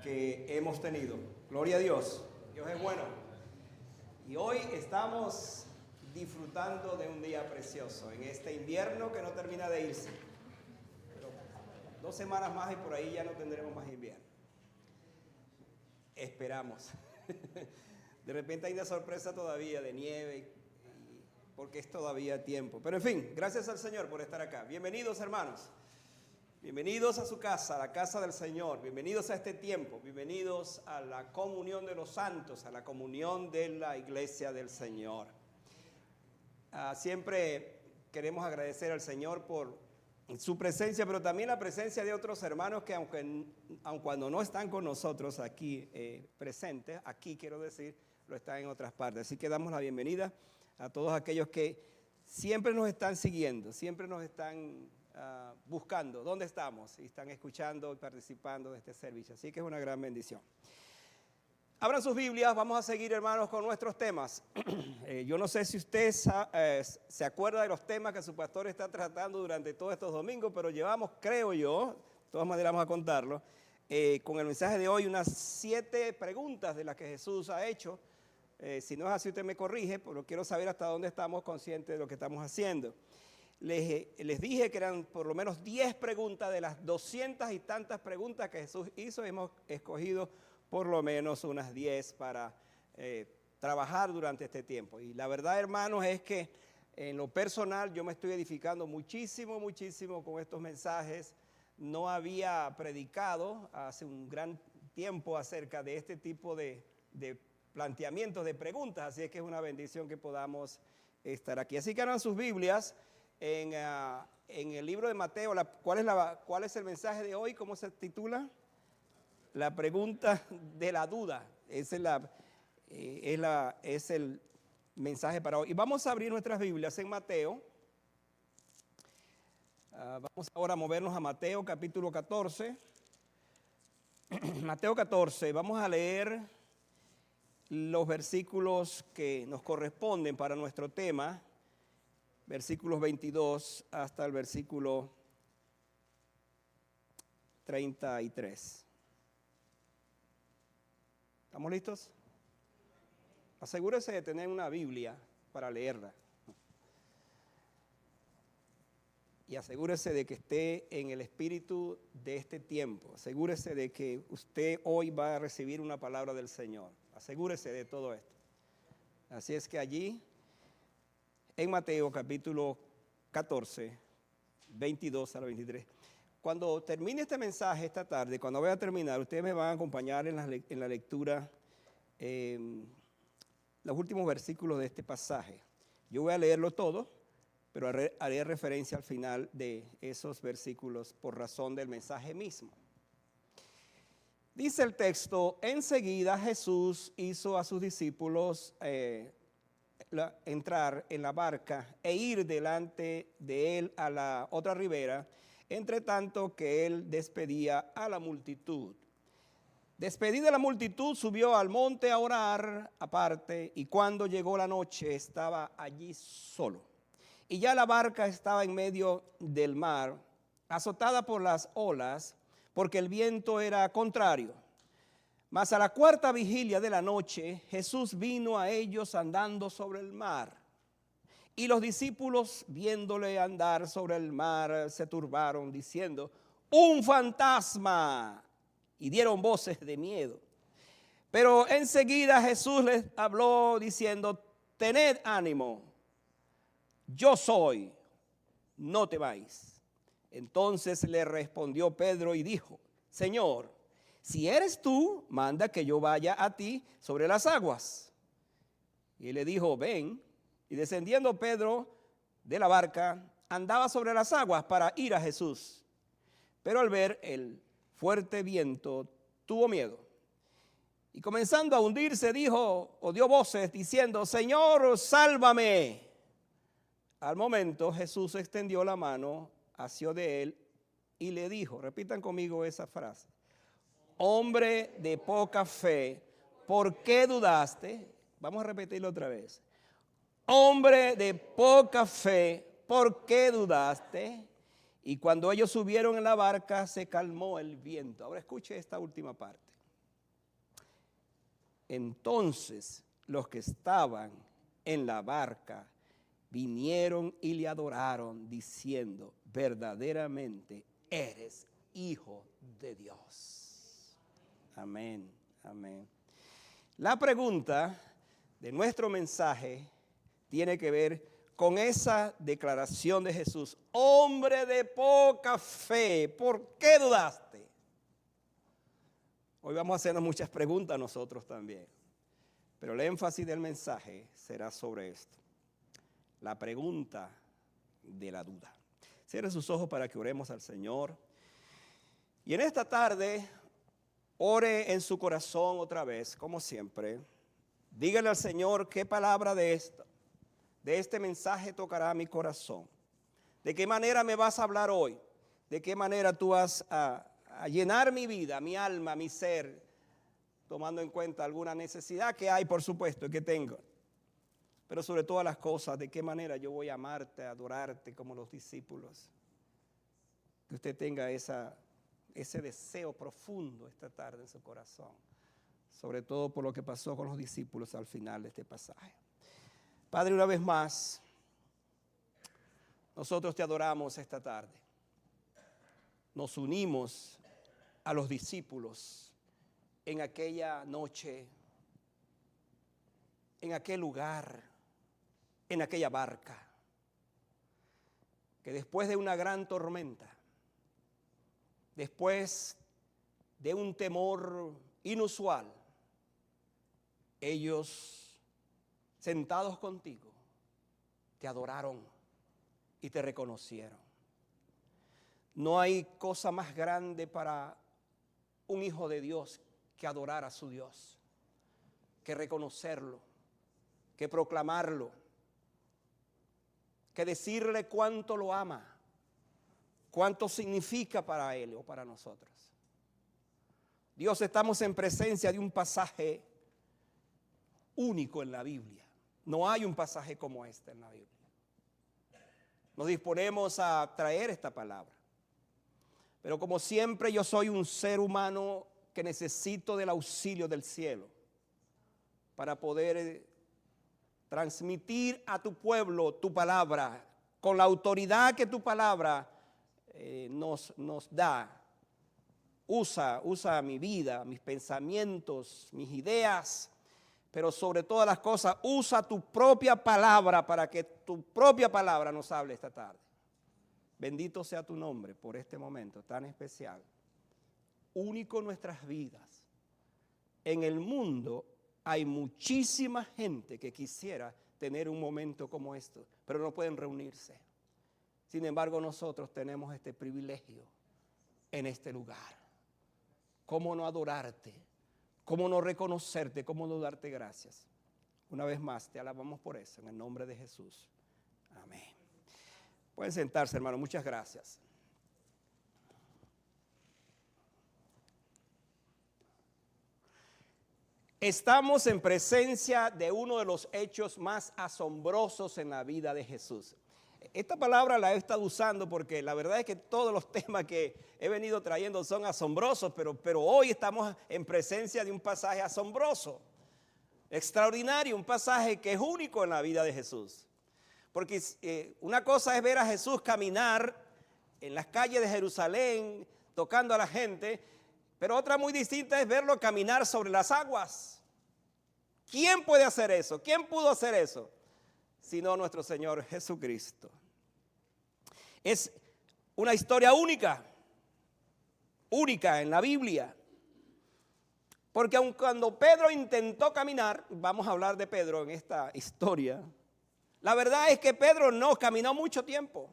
Que hemos tenido. Gloria a Dios. Dios es bueno. Y hoy estamos disfrutando de un día precioso en este invierno que no termina de irse. Pero 2 semanas más y por ahí ya no tendremos más invierno. Esperamos. De repente hay una sorpresa todavía de nieve, porque es todavía tiempo. Pero en fin, gracias al Señor por estar acá. Bienvenidos, hermanos. Bienvenidos a su casa, a la casa del Señor. Bienvenidos a este tiempo. Bienvenidos a la comunión de los santos, a la comunión de la iglesia del Señor. Siempre queremos agradecer al Señor por su presencia, pero también la presencia de otros hermanos que aun cuando no están con nosotros aquí presentes, aquí quiero decir, lo están en otras partes. Así que damos la bienvenida a todos aquellos que siempre nos están siguiendo, siempre nos están buscando dónde estamos y están escuchando y participando de este servicio. Así que es una gran bendición. Abran sus Biblias, vamos a seguir, hermanos, con nuestros temas. Yo no sé si usted se acuerda de los temas que su pastor está tratando durante todos estos domingos, pero llevamos, creo yo, de todas maneras vamos a contarlo, con el mensaje de hoy unas 7 preguntas de las que Jesús ha hecho. Si no es así, usted me corrige, pero quiero saber hasta dónde estamos conscientes de lo que estamos haciendo. Les dije que eran por lo menos 10 preguntas de las 200 y tantas preguntas que Jesús hizo. Hemos escogido por lo menos unas 10 para trabajar durante este tiempo. Y la verdad, hermanos, es que en lo personal yo me estoy edificando muchísimo con estos mensajes. No había predicado hace un gran tiempo acerca de este tipo de planteamientos, de preguntas, así es que es una bendición que podamos estar aquí. Así que abran sus Biblias en el libro de Mateo. ¿Cuál es el mensaje de hoy? ¿Cómo se titula? La pregunta de la duda. Es el mensaje para hoy. Y vamos a abrir nuestras Biblias en Mateo. Vamos ahora a movernos a Mateo capítulo 14. Mateo 14, vamos a leer los versículos que nos corresponden para nuestro tema, versículos 22 hasta el versículo 33. ¿Estamos listos? Asegúrese de tener una Biblia para leerla. Y asegúrese de que esté en el espíritu de este tiempo. Asegúrese de que usted hoy va a recibir una palabra del Señor. Asegúrese de todo esto. Así es que allí, en Mateo capítulo 14, 22 al 23. Cuando termine este mensaje esta tarde, cuando voy a terminar, ustedes me van a acompañar en la lectura, los últimos versículos de este pasaje. Yo voy a leerlo todo, pero haré referencia al final de esos versículos por razón del mensaje mismo. Dice el texto: enseguida Jesús hizo a sus discípulos entrar en la barca e ir delante de él a la otra ribera, entre tanto que él despedía a la multitud. Despedida la multitud, subió al monte a orar aparte, y cuando llegó la noche estaba allí solo. Y ya la barca estaba en medio del mar, azotada por las olas, porque el viento era contrario. Mas a la 4ª vigilia de la noche, Jesús vino a ellos andando sobre el mar. Y los discípulos, viéndole andar sobre el mar, se turbaron, diciendo: ¡un fantasma! Y dieron voces de miedo. Pero enseguida Jesús les habló, diciendo: tened ánimo, yo soy, no temáis. Entonces le respondió Pedro y dijo: Señor, si eres tú, manda que yo vaya a ti sobre las aguas. Y él le dijo: ven. Y descendiendo Pedro de la barca, andaba sobre las aguas para ir a Jesús. Pero al ver el fuerte viento, tuvo miedo. Y comenzando a hundirse, dio voces diciendo: Señor, sálvame. Al momento Jesús extendió la mano, asió de él y le dijo, repitan conmigo esa frase: hombre de poca fe, ¿por qué dudaste? Vamos a repetirlo otra vez. Hombre de poca fe, ¿por qué dudaste? Y cuando ellos subieron en la barca, se calmó el viento. Ahora escuche esta última parte. Entonces los que estaban en la barca vinieron y le adoraron, diciendo: verdaderamente eres Hijo de Dios. Amén, amén. La pregunta de nuestro mensaje tiene que ver con esa declaración de Jesús: hombre de poca fe, ¿por qué dudaste? Hoy vamos a hacernos muchas preguntas nosotros también, pero el énfasis del mensaje será sobre esto: la pregunta de la duda. Cierre sus ojos para que oremos al Señor. Y en esta tarde, ore en su corazón otra vez, como siempre. Dígale al Señor qué palabra de este mensaje tocará mi corazón. ¿De qué manera me vas a hablar hoy? ¿De qué manera tú vas a llenar mi vida, mi alma, mi ser, tomando en cuenta alguna necesidad que hay, por supuesto, que tengo? Pero sobre todas las cosas, ¿de qué manera yo voy a amarte, a adorarte como los discípulos? Que usted tenga ese deseo profundo esta tarde en su corazón, sobre todo por lo que pasó con los discípulos al final de este pasaje. Padre, una vez más, nosotros te adoramos esta tarde. Nos unimos a los discípulos en aquella noche, en aquel lugar, en aquella barca, que después de una gran tormenta, después de un temor inusual, ellos, sentados contigo, te adoraron y te reconocieron. No hay cosa más grande para un hijo de Dios que adorar a su Dios, que reconocerlo, que proclamarlo, que decirle cuánto lo ama, cuánto significa para él o para nosotros. Dios, estamos en presencia de un pasaje único en la Biblia. No hay un pasaje como este en la Biblia. Nos disponemos a traer esta palabra. Pero como siempre, yo soy un ser humano que necesito del auxilio del cielo para poder transmitir a tu pueblo tu palabra con la autoridad que tu palabra nos da. Usa mi vida, mis pensamientos, mis ideas, pero sobre todas las cosas, usa tu propia palabra para que tu propia palabra nos hable esta tarde. Bendito sea tu nombre por este momento tan especial, único en nuestras vidas. En el mundo hay muchísima gente que quisiera tener un momento como esto, pero no pueden reunirse. Sin embargo, nosotros tenemos este privilegio en este lugar. ¿Cómo no adorarte? ¿Cómo no reconocerte? ¿Cómo no darte gracias? Una vez más, te alabamos por eso, en el nombre de Jesús. Amén. Pueden sentarse, hermano. Muchas gracias. Estamos en presencia de uno de los hechos más asombrosos en la vida de Jesús. Esta palabra la he estado usando porque la verdad es que todos los temas que he venido trayendo son asombrosos, pero hoy estamos en presencia de un pasaje asombroso, extraordinario, un pasaje que es único en la vida de Jesús. Porque una cosa es ver a Jesús caminar en las calles de Jerusalén, tocando a la gente, pero otra muy distinta es verlo caminar sobre las aguas. ¿Quién puede hacer eso? ¿Quién pudo hacer eso? Sino nuestro Señor Jesucristo. Es una historia única en la Biblia. Porque aun cuando Pedro intentó caminar, vamos a hablar de Pedro en esta historia, la verdad es que Pedro no caminó mucho tiempo,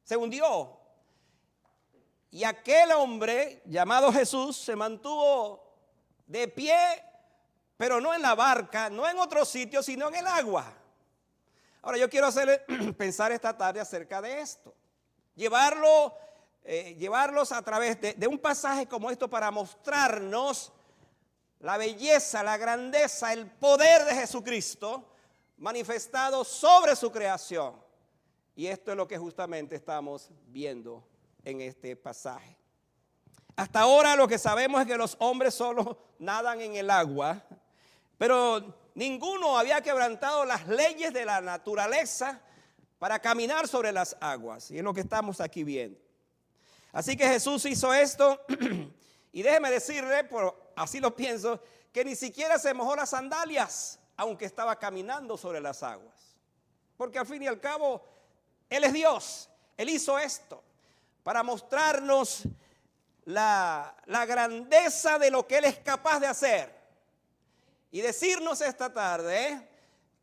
se hundió. Y aquel hombre llamado Jesús se mantuvo de pie, pero no en la barca, no en otro sitio, sino en el agua. Ahora yo quiero hacerle pensar esta tarde acerca de esto. Llevarlos a través de un pasaje como esto para mostrarnos la belleza, la grandeza, el poder de Jesucristo manifestado sobre su creación. Y esto es lo que justamente estamos viendo en este pasaje. Hasta ahora lo que sabemos es que los hombres solo nadan en el agua, pero ninguno había quebrantado las leyes de la naturaleza para caminar sobre las aguas. Y es lo que estamos aquí viendo. Así que Jesús hizo esto y déjeme decirle, así lo pienso, que ni siquiera se mojó las sandalias, aunque estaba caminando sobre las aguas. Porque al fin y al cabo, Él es Dios. Él hizo esto para mostrarnos la grandeza de lo que Él es capaz de hacer. Y decirnos esta tarde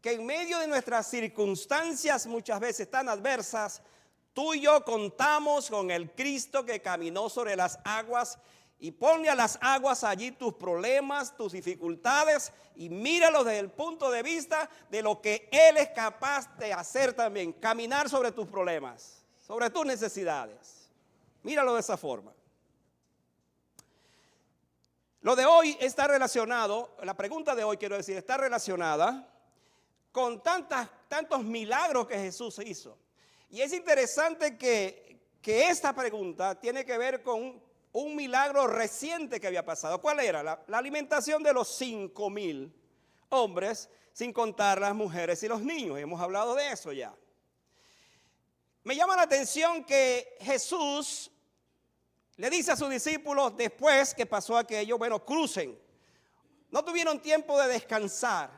que en medio de nuestras circunstancias muchas veces tan adversas, tú y yo contamos con el Cristo que caminó sobre las aguas y ponle a las aguas allí tus problemas, tus dificultades y míralo desde el punto de vista de lo que Él es capaz de hacer también, caminar sobre tus problemas, sobre tus necesidades. Míralo de esa forma. Lo de hoy está relacionado, la pregunta de hoy quiero decir, está relacionada con tantos milagros que Jesús hizo. Y es interesante que esta pregunta tiene que ver con un milagro reciente que había pasado. ¿Cuál era? La alimentación de los 5,000 hombres, sin contar las mujeres y los niños. Hemos hablado de eso ya. Me llama la atención que Jesús le dice a sus discípulos después que pasó aquello, bueno, crucen. No tuvieron tiempo de descansar,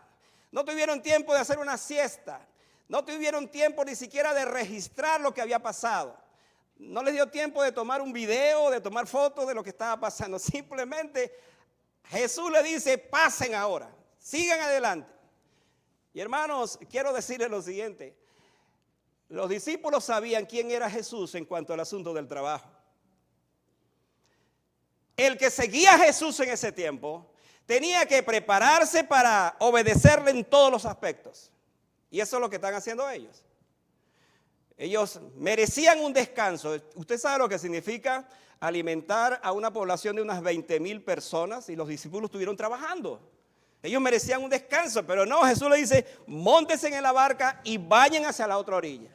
no tuvieron tiempo de hacer una siesta, no tuvieron tiempo ni siquiera de registrar lo que había pasado. No les dio tiempo de tomar un video, de tomar fotos de lo que estaba pasando. Simplemente Jesús le dice, pasen ahora, sigan adelante. Y hermanos, quiero decirles lo siguiente. Los discípulos sabían quién era Jesús en cuanto al asunto del trabajo. El que seguía a Jesús en ese tiempo tenía que prepararse para obedecerle en todos los aspectos. Y eso es lo que están haciendo ellos. Ellos merecían un descanso. Usted sabe lo que significa alimentar a una población de unas 20,000 personas y los discípulos estuvieron trabajando. Ellos merecían un descanso, pero no, Jesús le dice, móntense en la barca y vayan hacia la otra orilla.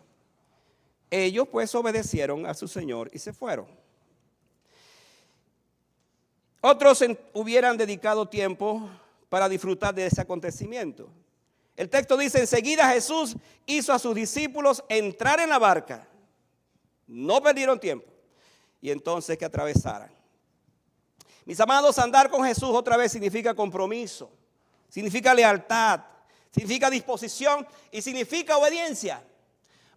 Ellos pues obedecieron a su Señor y se fueron. Otros hubieran dedicado tiempo para disfrutar de ese acontecimiento. El texto dice, enseguida Jesús hizo a sus discípulos entrar en la barca. No perdieron tiempo. Y entonces que atravesaran. Mis amados, andar con Jesús otra vez significa compromiso, significa lealtad, significa disposición y significa obediencia.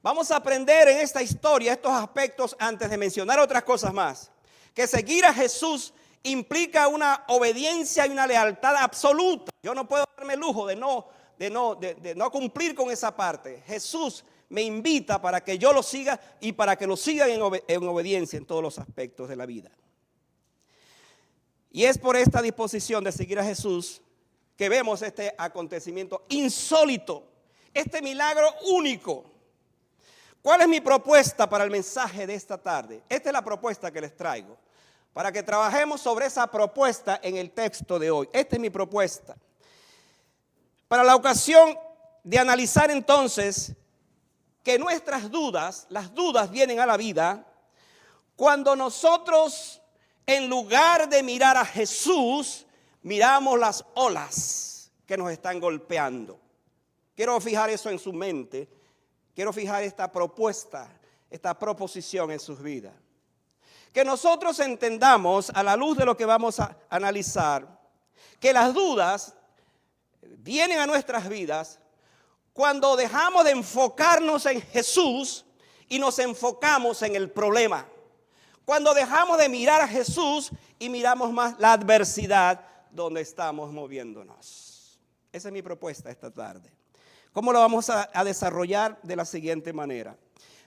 Vamos a aprender en esta historia estos aspectos antes de mencionar otras cosas más. Que seguir a Jesús implica una obediencia y una lealtad absoluta. Yo no puedo darme el lujo de no cumplir con esa parte. Jesús me invita para que yo lo siga y para que lo sigan en obediencia en todos los aspectos de la vida. Y es por esta disposición de seguir a Jesús que vemos este acontecimiento insólito, este milagro único. ¿Cuál es mi propuesta para el mensaje de esta tarde? Esta es la propuesta que les traigo, para que trabajemos sobre esa propuesta en el texto de hoy. Esta es mi propuesta. Para la ocasión de analizar entonces que nuestras dudas, las dudas vienen a la vida cuando nosotros, en lugar de mirar a Jesús, miramos las olas que nos están golpeando. Quiero fijar eso en su mente. Quiero fijar esta propuesta, esta proposición en sus vidas. Que nosotros entendamos, a la luz de lo que vamos a analizar, que las dudas vienen a nuestras vidas cuando dejamos de enfocarnos en Jesús y nos enfocamos en el problema. Cuando dejamos de mirar a Jesús y miramos más la adversidad donde estamos moviéndonos. Esa es mi propuesta esta tarde. ¿Cómo lo vamos a desarrollar? De la siguiente manera.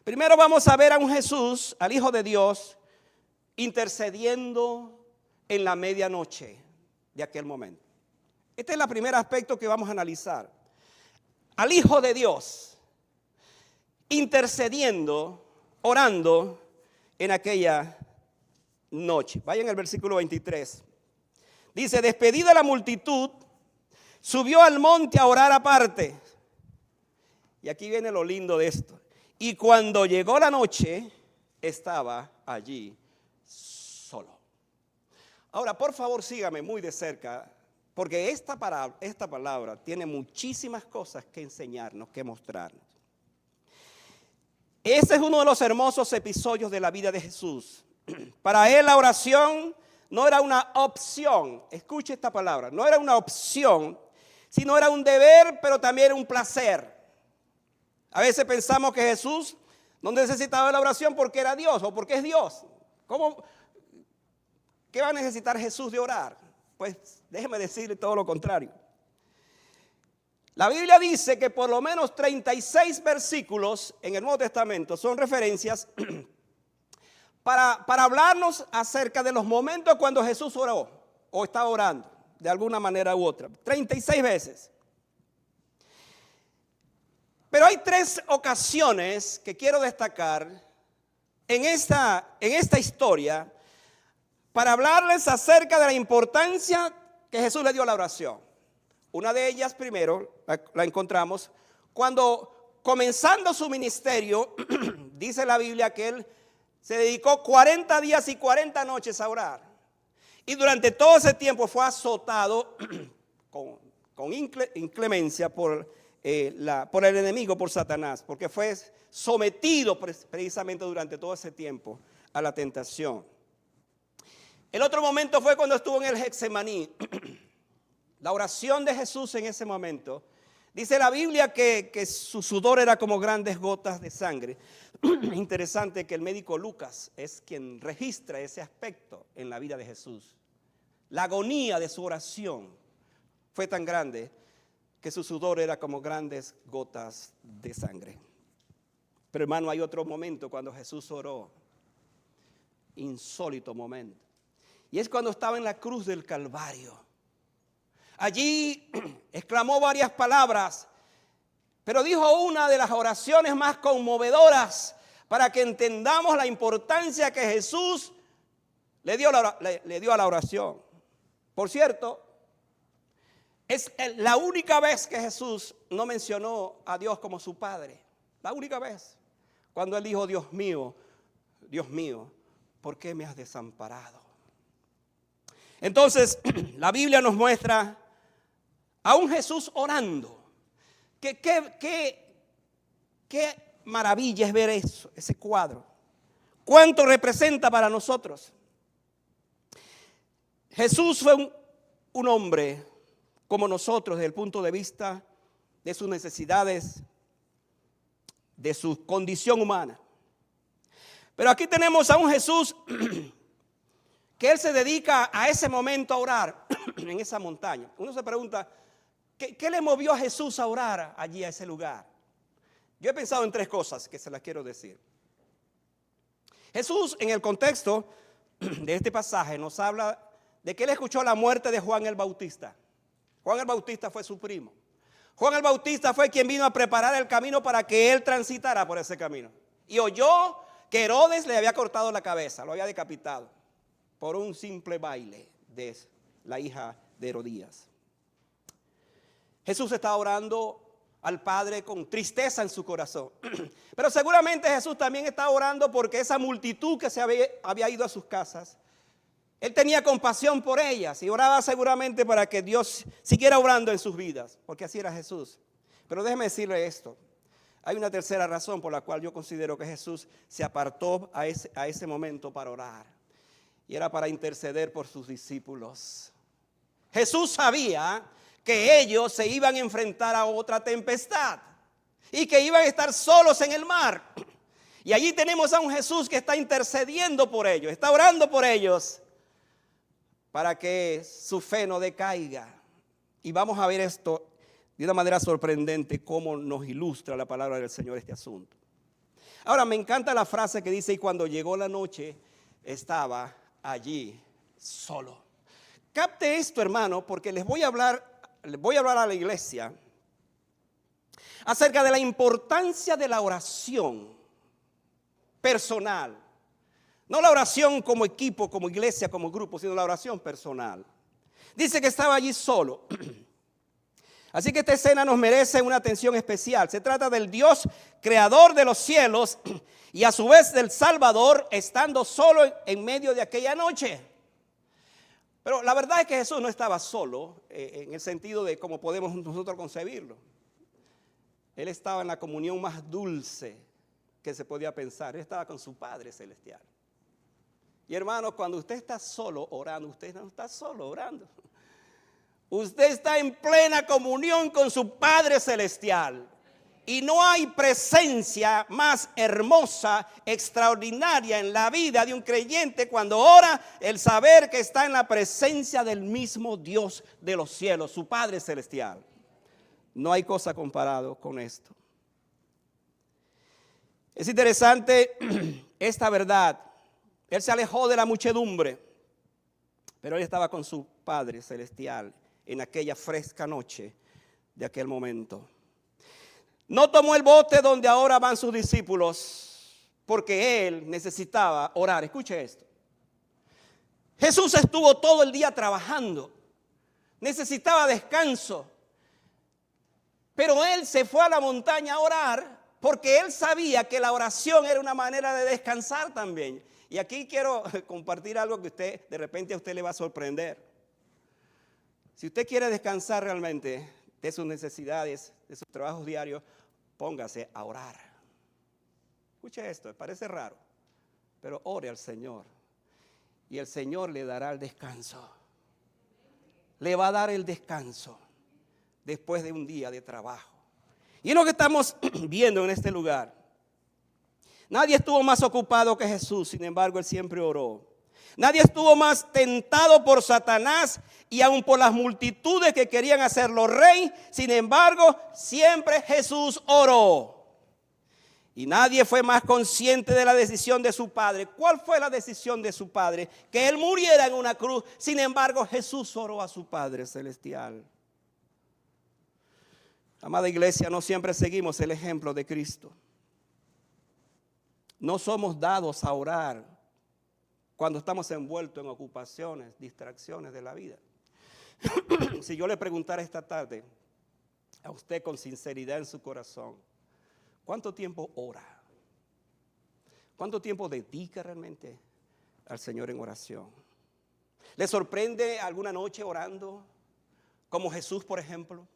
Primero vamos a ver a un Jesús, al Hijo de Dios, intercediendo en la medianoche de aquel momento. Este es el primer aspecto que vamos a analizar. Al Hijo de Dios, intercediendo, orando en aquella noche. Vayan al versículo 23. Dice, despedida la multitud, subió al monte a orar aparte. Y aquí viene lo lindo de esto. Y cuando llegó la noche, estaba allí solo. Ahora, por favor, sígame muy de cerca, porque esta palabra tiene muchísimas cosas que enseñarnos, que mostrarnos. Ese es uno de los hermosos episodios de la vida de Jesús. Para él la oración no era una opción. Escuche esta palabra. No era una opción, sino era un deber, pero también era un placer. A veces pensamos que Jesús no necesitaba la oración porque era Dios o porque es Dios. ¿Qué va a necesitar Jesús de orar? Pues déjeme decirle todo lo contrario. La Biblia dice que por lo menos 36 versículos en el Nuevo Testamento son referencias para hablarnos acerca de los momentos cuando Jesús oró o estaba orando de alguna manera u otra. 36 veces. Pero hay 3 ocasiones que quiero destacar en esta historia para hablarles acerca de la importancia que Jesús le dio a la oración. Una de ellas, primero, la encontramos cuando, comenzando su ministerio, dice la Biblia que él se dedicó 40 días y 40 noches a orar. Y durante todo ese tiempo fue azotado con inclemencia por el enemigo, por Satanás, porque fue sometido precisamente durante todo ese tiempo a la tentación. El otro momento fue cuando estuvo en el Getsemaní. La oración de Jesús en ese momento, dice la Biblia que su sudor era como grandes gotas de sangre. Interesante que el médico Lucas es quien registra ese aspecto en la vida de Jesús. La agonía de su oración fue tan grande que su sudor era como grandes gotas de sangre. Pero hermano, hay otro momento cuando Jesús oró, insólito momento. Y es cuando estaba en la cruz del Calvario. Allí exclamó varias palabras, pero dijo una de las oraciones más conmovedoras para que entendamos la importancia que Jesús le dio a la oración. Por cierto, es la única vez que Jesús no mencionó a Dios como su Padre. La única vez. Cuando él dijo, Dios mío, ¿por qué me has desamparado? Entonces, la Biblia nos muestra a un Jesús orando. Qué maravilla es ver eso, ese cuadro. ¿Cuánto representa para nosotros? Jesús fue un hombre como nosotros desde el punto de vista de sus necesidades, de su condición humana. Pero aquí tenemos a un Jesús que él se dedica a ese momento a orar en esa montaña. Uno se pregunta, ¿qué le movió a Jesús a orar allí a ese lugar? Yo he pensado en 3 cosas que se las quiero decir. Jesús, en el contexto de este pasaje, nos habla de que él escuchó la muerte de Juan el Bautista. Juan el Bautista fue su primo. Juan el Bautista fue quien vino a preparar el camino para que él transitara por ese camino. Y oyó que Herodes le había cortado la cabeza, lo había decapitado por un simple baile de la hija de Herodías. Jesús estaba orando al Padre con tristeza en su corazón. Pero seguramente Jesús también estaba orando porque esa multitud que se había ido a sus casas, él tenía compasión por ellas y oraba seguramente para que Dios siguiera obrando en sus vidas, porque así era Jesús. Pero déjeme decirle esto. Hay una tercera razón por la cual yo considero que Jesús se apartó a ese momento para orar. Y era para interceder por sus discípulos. Jesús sabía que ellos se iban a enfrentar a otra tempestad y que iban a estar solos en el mar. Y allí tenemos a un Jesús que está intercediendo por ellos, está orando por ellos para que su fe no decaiga. Y vamos a ver esto de una manera sorprendente, cómo nos ilustra la palabra del Señor este asunto. Ahora, me encanta la frase que dice, y cuando llegó la noche, estaba allí solo. Capte esto, hermano, porque les voy a hablar a la iglesia acerca de la importancia de la oración personal. No la oración como equipo, como iglesia, como grupo, sino la oración personal. Dice que estaba allí solo. Así que esta escena nos merece una atención especial. Se trata del Dios creador de los cielos y a su vez del Salvador estando solo en medio de aquella noche. Pero la verdad es que Jesús no estaba solo en el sentido de cómo podemos nosotros concebirlo. Él estaba en la comunión más dulce que se podía pensar. Él estaba con su Padre Celestial. Y hermanos, cuando usted está solo orando, usted no está solo orando. Usted está en plena comunión con su Padre Celestial. Y no hay presencia más hermosa, extraordinaria en la vida de un creyente cuando ora, el saber que está en la presencia del mismo Dios de los cielos, su Padre Celestial. No hay cosa comparado con esto. Es interesante esta verdad. Él se alejó de la muchedumbre, pero él estaba con su Padre Celestial en aquella fresca noche de aquel momento. No tomó el bote donde ahora van sus discípulos, porque él necesitaba orar. Escuche esto. Jesús estuvo todo el día trabajando, necesitaba descanso, pero él se fue a la montaña a orar porque él sabía que la oración era una manera de descansar también. Y aquí quiero compartir algo que de repente a usted le va a sorprender. Si usted quiere descansar realmente de sus necesidades, de sus trabajos diarios, póngase a orar. Escuche esto, parece raro, pero ore al Señor y el Señor le dará el descanso. Le va a dar el descanso después de un día de trabajo. Y es lo que estamos viendo en este lugar. Nadie estuvo más ocupado que Jesús, sin embargo, él siempre oró. Nadie estuvo más tentado por Satanás y aun por las multitudes que querían hacerlo rey. Sin embargo, siempre Jesús oró. Y nadie fue más consciente de la decisión de su Padre. ¿Cuál fue la decisión de su Padre? Que él muriera en una cruz. Sin embargo, Jesús oró a su Padre Celestial. Amada iglesia, no siempre seguimos el ejemplo de Cristo. No somos dados a orar cuando estamos envueltos en ocupaciones, distracciones de la vida. Si yo le preguntara esta tarde a usted con sinceridad en su corazón, ¿cuánto tiempo ora? ¿Cuánto tiempo dedica realmente al Señor en oración? ¿Le sorprende alguna noche orando? Como Jesús, por ejemplo.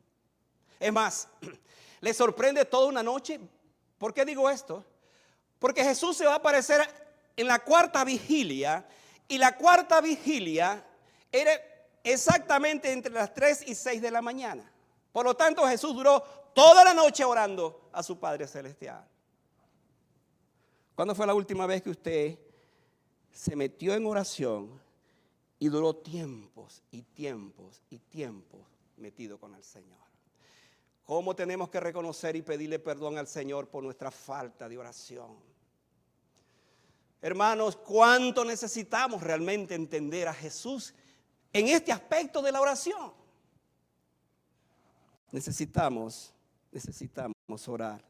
Es más, ¿le sorprende toda una noche? ¿Por qué digo esto? Porque Jesús se va a aparecer en la cuarta vigilia, y la cuarta vigilia era exactamente entre las 3 y 6 de la mañana. Por lo tanto, Jesús duró toda la noche orando a su Padre Celestial. ¿Cuándo fue la última vez que usted se metió en oración y duró tiempos y tiempos y tiempos metido con el Señor? ¿Cómo tenemos que reconocer y pedirle perdón al Señor por nuestra falta de oración? Hermanos, ¿cuánto necesitamos realmente entender a Jesús en este aspecto de la oración? Necesitamos orar.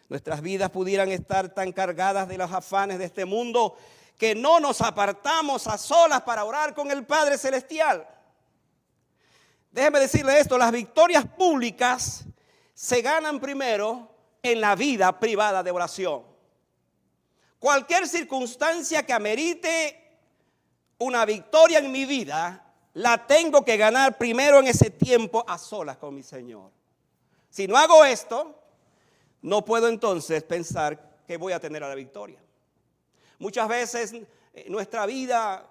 Nuestras vidas pudieran estar tan cargadas de los afanes de este mundo que no nos apartamos a solas para orar con el Padre Celestial. Déjeme decirle esto, las victorias públicas se ganan primero en la vida privada de oración. Cualquier circunstancia que amerite una victoria en mi vida, la tengo que ganar primero en ese tiempo a solas con mi Señor. Si no hago esto, no puedo entonces pensar que voy a tener la victoria. Muchas veces en nuestra vida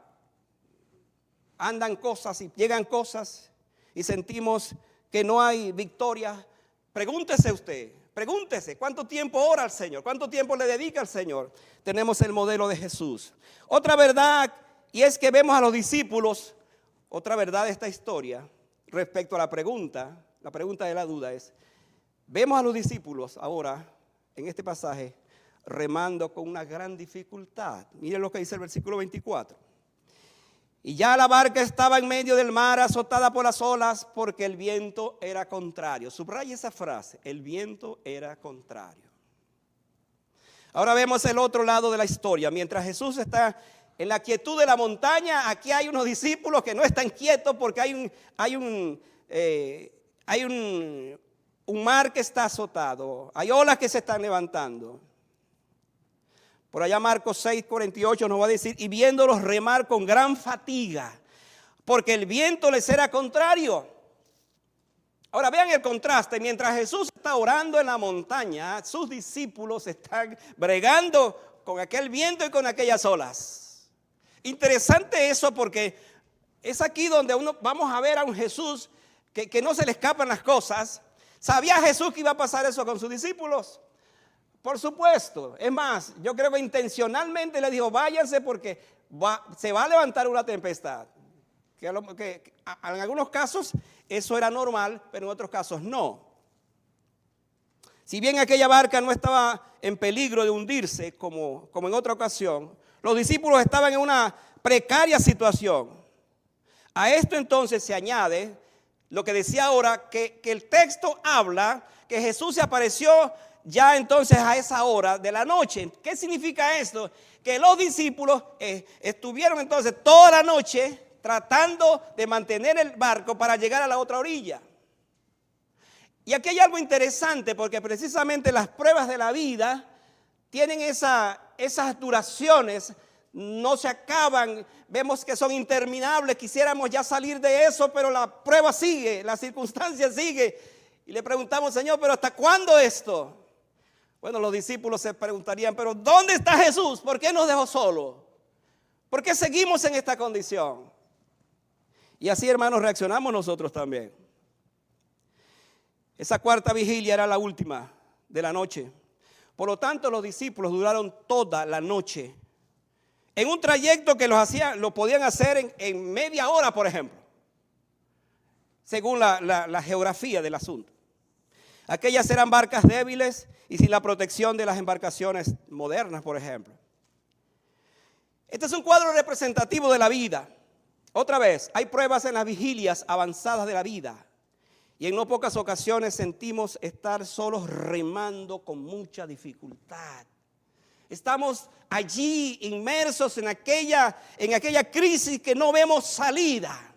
andan cosas y llegan cosas y sentimos que no hay victoria. Pregúntese usted. Pregúntese, ¿cuánto tiempo ora al Señor? ¿Cuánto tiempo le dedica al Señor? Tenemos el modelo de Jesús. Otra verdad, y es que vemos a los discípulos, otra verdad de esta historia, respecto a la pregunta de la duda es, vemos a los discípulos ahora, en este pasaje, remando con una gran dificultad. Miren lo que dice el versículo 24. Y ya la barca estaba en medio del mar, azotada por las olas, porque el viento era contrario. Subraya esa frase, el viento era contrario. Ahora vemos el otro lado de la historia. Mientras Jesús está en la quietud de la montaña, aquí hay unos discípulos que no están quietos porque hay un mar que está azotado, hay olas que se están levantando. Por allá Marcos 6:48 nos va a decir, y viéndolos remar con gran fatiga, porque el viento les era contrario. Ahora vean el contraste, mientras Jesús está orando en la montaña, sus discípulos están bregando con aquel viento y con aquellas olas. Interesante eso, porque es aquí donde vamos a ver a un Jesús que no se le escapan las cosas. ¿Sabía Jesús que iba a pasar eso con sus discípulos? Por supuesto. Es más, yo creo que intencionalmente le dijo, váyanse porque se va a levantar una tempestad. Que en algunos casos eso era normal, pero en otros casos no. Si bien aquella barca no estaba en peligro de hundirse como en otra ocasión, los discípulos estaban en una precaria situación. A esto entonces se añade lo que decía ahora, que el texto habla que Jesús se apareció ya entonces a esa hora de la noche. ¿Qué significa esto? Que los discípulos estuvieron entonces toda la noche tratando de mantener el barco para llegar a la otra orilla. Y aquí hay algo interesante, porque precisamente las pruebas de la vida tienen esas duraciones, no se acaban, vemos que son interminables, quisiéramos ya salir de eso, pero la prueba sigue, la circunstancia sigue. Y le preguntamos, Señor, ¿pero hasta cuándo esto? Bueno, los discípulos se preguntarían, ¿pero dónde está Jesús? ¿Por qué nos dejó solo? ¿Por qué seguimos en esta condición? Y así, hermanos, reaccionamos nosotros también. Esa cuarta vigilia era la última de la noche. Por lo tanto, los discípulos duraron toda la noche en un trayecto que lo podían hacer en media hora, por ejemplo, según la geografía del asunto. Aquellas eran barcas débiles y sin la protección de las embarcaciones modernas, por ejemplo. Este es un cuadro representativo de la vida. Otra vez, hay pruebas en las vigilias avanzadas de la vida. Y en no pocas ocasiones sentimos estar solos remando con mucha dificultad. Estamos allí inmersos en aquella crisis que no vemos salida.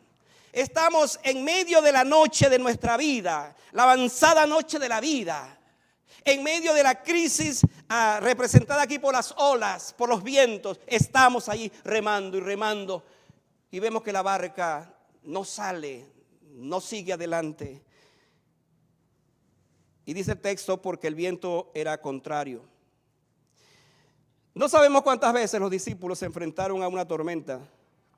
Estamos en medio de la noche de nuestra vida, la avanzada noche de la vida. En medio de la crisis representada aquí por las olas, por los vientos, estamos allí remando y remando. Y vemos que la barca no sale, no sigue adelante. Y dice el texto, porque el viento era contrario. No sabemos cuántas veces los discípulos se enfrentaron a una tormenta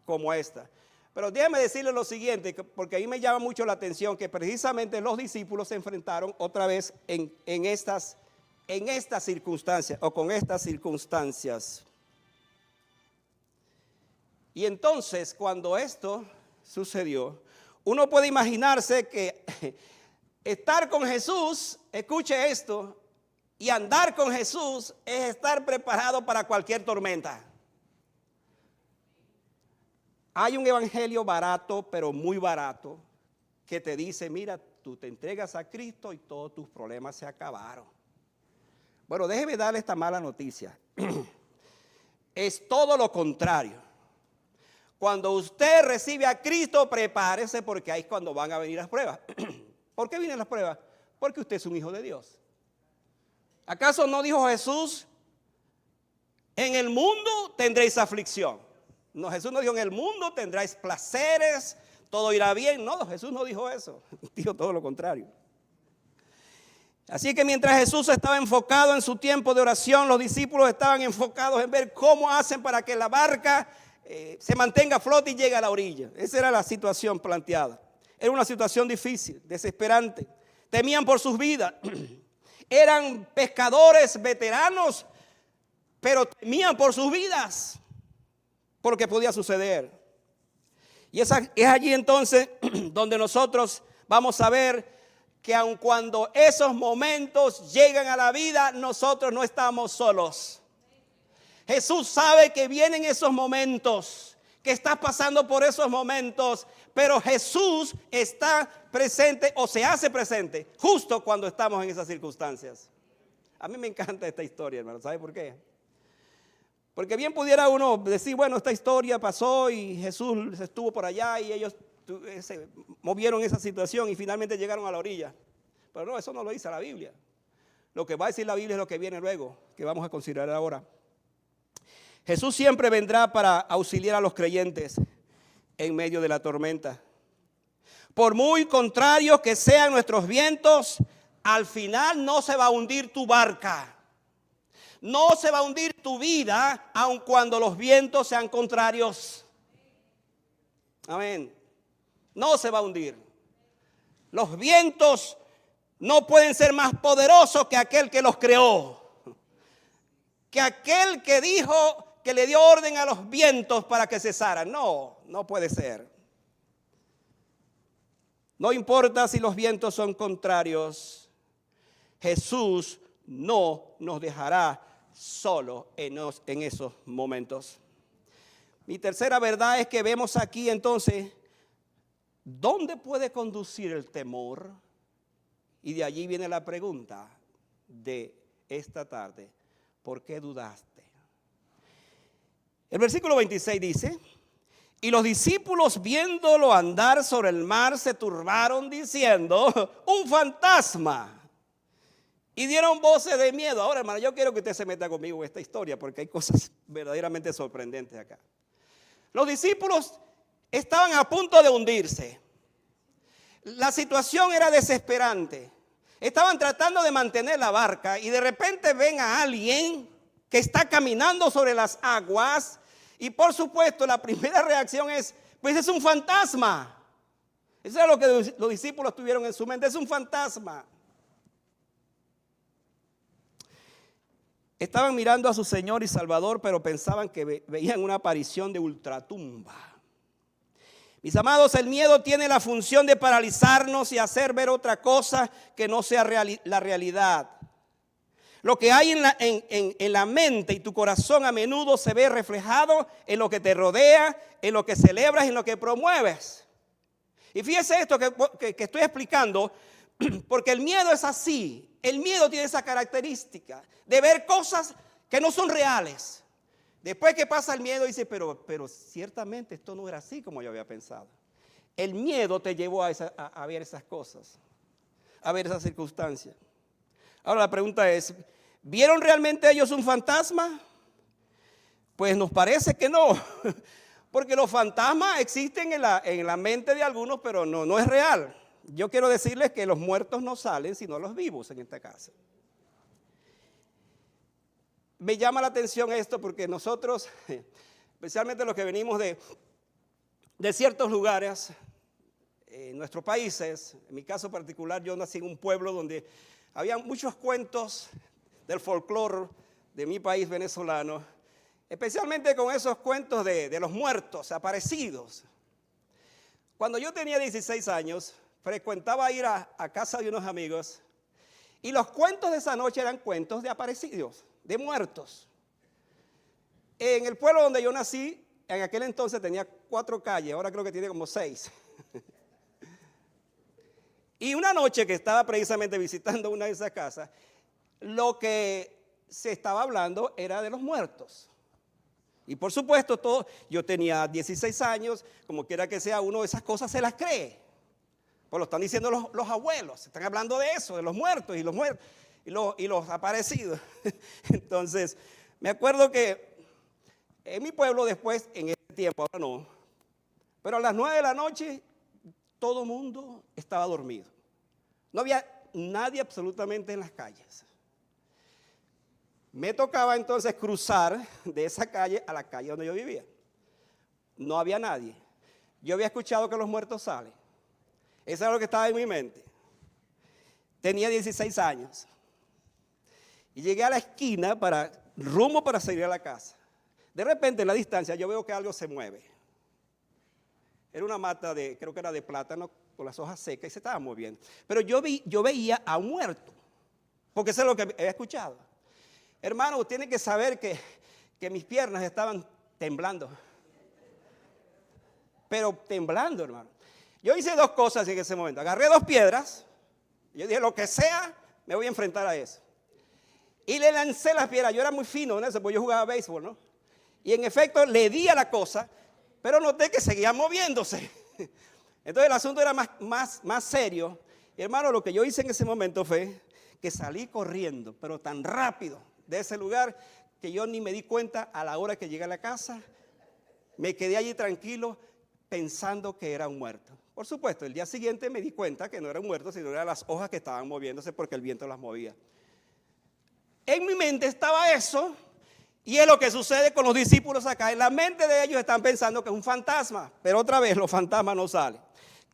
como esta. Pero déjame decirles lo siguiente, porque ahí me llama mucho la atención que precisamente los discípulos se enfrentaron otra vez en estas circunstancias o con estas circunstancias. Y entonces, cuando esto sucedió, uno puede imaginarse que estar con Jesús, escuche esto, y andar con Jesús es estar preparado para cualquier tormenta. Hay un evangelio barato, pero muy barato, que te dice, mira, tú te entregas a Cristo y todos tus problemas se acabaron. Bueno, déjeme darle esta mala noticia. Es todo lo contrario. Cuando usted recibe a Cristo, prepárese porque ahí es cuando van a venir las pruebas. ¿Por qué vienen las pruebas? Porque usted es un hijo de Dios. ¿Acaso no dijo Jesús, en el mundo tendréis aflicción? No, Jesús no dijo, en el mundo tendréis placeres, todo irá bien. No, Jesús no dijo eso, dijo todo lo contrario. Así que mientras Jesús estaba enfocado en su tiempo de oración, los discípulos estaban enfocados en ver cómo hacen para que la barca se mantenga a flote y llegue a la orilla. Esa era la situación planteada. Era una situación difícil, desesperante. Temían por sus vidas. Eran pescadores veteranos, pero temían por sus vidas, por lo que podía suceder. Y es allí entonces donde nosotros vamos a ver que aun cuando esos momentos llegan a la vida, nosotros no estamos solos. Jesús sabe que vienen esos momentos, que estás pasando por esos momentos, pero Jesús está presente o se hace presente justo cuando estamos en esas circunstancias. A mí me encanta esta historia, hermano. ¿Sabe por qué? Porque bien pudiera uno decir, bueno, esta historia pasó y Jesús estuvo por allá y ellos se movieron esa situación y finalmente llegaron a la orilla. Pero no, eso no lo dice la Biblia. Lo que va a decir la Biblia es lo que viene luego, que vamos a considerar ahora. Jesús siempre vendrá para auxiliar a los creyentes en medio de la tormenta. Por muy contrarios que sean nuestros vientos, al final no se va a hundir tu barca. No se va a hundir tu vida, aun cuando los vientos sean contrarios. Amén. No se va a hundir. Los vientos no pueden ser más poderosos que aquel que los creó. Que aquel que dijo que le dio orden a los vientos para que cesaran. No, no puede ser. No importa si los vientos son contrarios, Jesús no nos dejará solo en esos momentos. Mi tercera verdad es que vemos aquí entonces, ¿dónde puede conducir el temor? Y de allí viene la pregunta de esta tarde, ¿por qué dudaste? El versículo 26 dice, y los discípulos viéndolo andar sobre el mar se turbaron diciendo, un fantasma. Y dieron voces de miedo. Ahora, hermano, yo quiero que usted se meta conmigo en esta historia porque hay cosas verdaderamente sorprendentes acá. Los discípulos estaban a punto de hundirse. La situación era desesperante. Estaban tratando de mantener la barca y de repente ven a alguien que está caminando sobre las aguas. Y por supuesto, la primera reacción es, pues es un fantasma. Eso es lo que los discípulos tuvieron en su mente, es un fantasma. Estaban mirando a su Señor y Salvador, pero pensaban que veían una aparición de ultratumba. Mis amados, el miedo tiene la función de paralizarnos y hacer ver otra cosa que no sea la realidad. Lo que hay en la mente y tu corazón a menudo se ve reflejado en lo que te rodea, en lo que celebras y en lo que promueves. Y fíjese esto que estoy explicando, porque el miedo es así. El miedo tiene esa característica de ver cosas que no son reales. Después que pasa el miedo dice, pero ciertamente esto no era así como yo había pensado. El miedo te llevó a ver esas cosas, a ver esas circunstancias. Ahora la pregunta es, ¿vieron realmente ellos un fantasma? Pues nos parece que no, porque los fantasmas existen en la mente de algunos, pero no es real. Yo quiero decirles que los muertos no salen, sino los vivos en esta casa. Me llama la atención esto porque nosotros, especialmente los que venimos de ciertos lugares, en nuestros países, en mi caso particular, yo nací en un pueblo donde había muchos cuentos del folclore de mi país venezolano, especialmente con esos cuentos de los muertos, aparecidos. Cuando yo tenía 16 años, frecuentaba ir a casa de unos amigos y los cuentos de esa noche eran cuentos de aparecidos, de muertos. En el pueblo donde yo nací, en aquel entonces tenía 4 calles, ahora creo que tiene como 6. Y una noche que estaba precisamente visitando una de esas casas, lo que se estaba hablando era de los muertos. Y por supuesto, yo tenía 16 años, como quiera que sea, uno de esas cosas se las cree. Pues lo están diciendo los abuelos, están hablando de eso, de los muertos y los aparecidos. Entonces, me acuerdo que en mi pueblo después, en ese tiempo, ahora no, pero a las 9 de la noche todo el mundo estaba dormido. No había nadie absolutamente en las calles. Me tocaba entonces cruzar de esa calle a la calle donde yo vivía. No había nadie. Yo había escuchado que los muertos salen. Eso era lo que estaba en mi mente. Tenía 16 años. Y llegué a la esquina rumbo para salir a la casa. De repente en la distancia yo veo que algo se mueve. Era una mata creo que era de plátano con las hojas secas y se estaba moviendo. Pero yo veía a un muerto. Porque eso es lo que había escuchado. Hermano, tiene que saber que mis piernas estaban temblando. Pero temblando, hermano. Yo hice 2 cosas en ese momento. Agarré 2 piedras. Y yo dije, lo que sea, me voy a enfrentar a eso. Y le lancé las piedras. Yo era muy fino en eso, porque yo jugaba béisbol, ¿no? Y en efecto, le di a la cosa, pero noté que seguía moviéndose. Entonces el asunto era más serio. Y hermano, lo que yo hice en ese momento fue que salí corriendo, pero tan rápido de ese lugar que yo ni me di cuenta a la hora que llegué a la casa. Me quedé allí tranquilo pensando que era un muerto. Por supuesto, el día siguiente me di cuenta que no era un muerto, sino eran las hojas que estaban moviéndose porque el viento las movía. En mi mente estaba eso, y es lo que sucede con los discípulos acá. En la mente de ellos están pensando que es un fantasma, pero otra vez los fantasmas no salen.